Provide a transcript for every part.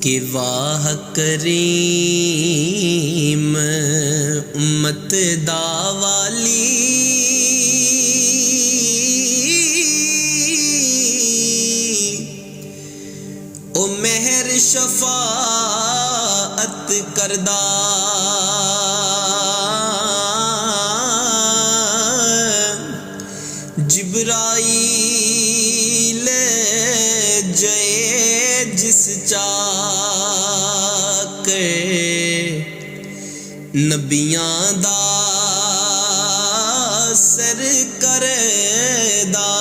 कि वाह करीम उम्मत दा वाली ओ मेहर शफाअत करदा जिब्राईल जय जिस चाक नबियां दा सर करदा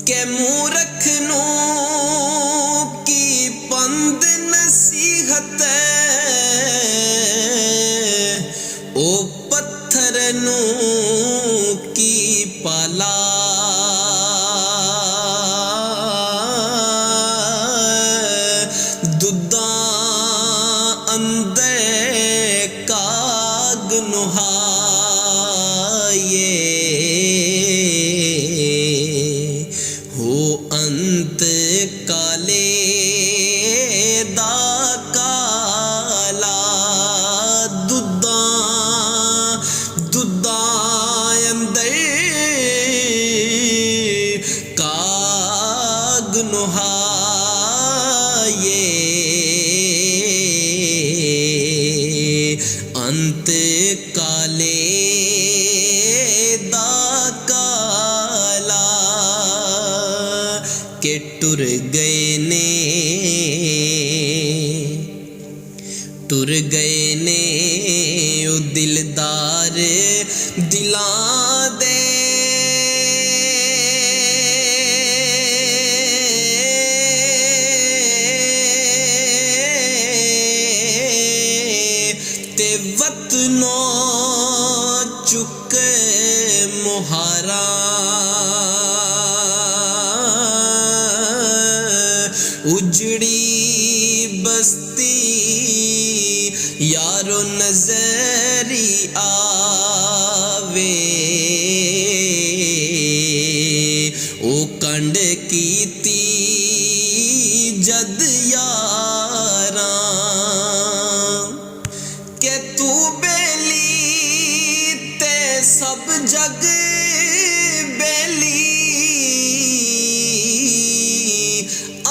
के मूरख नू की पंद नसीहत ओ पत्थर नू की पाला दुदा अंदर काग नुहाये हो अंत काले दा काला दुदा दुदा अंदर काग नुहाये अंत काले दा काला के टुर गए ने ओ दिलदार दिलां दे ते वतनों चुक मुहारा उजड़ी बस्ती यारो नजरी आवे ओ कंड कीती जद यारा के तू बेली ते सब जग बेली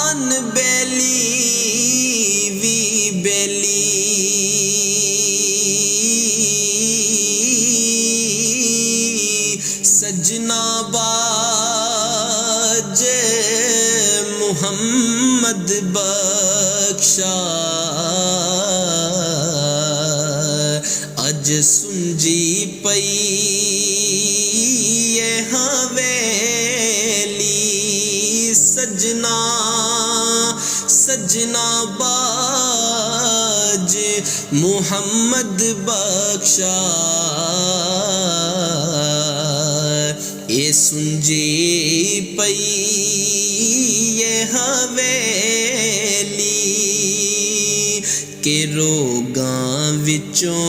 अनबेली भी बेली सजना बाज मुहम्मद बख्शा अज सुंजी पई ये हवेली सजना सजना बाज मुहम्मद बख्शा ए सुंजी पई ये हवेली के रोगां विचों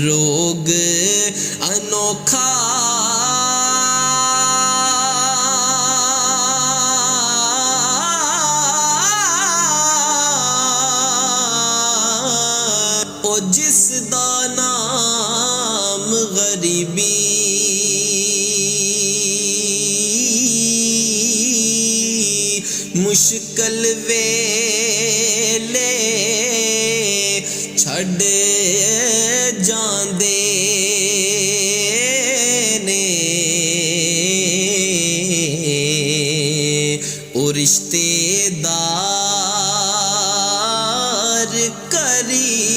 रोग अनोखा ओ जिस दा नाम गरीबी मुश्किल वेले छड़ जांदे ने ओ रिश्तेदार करी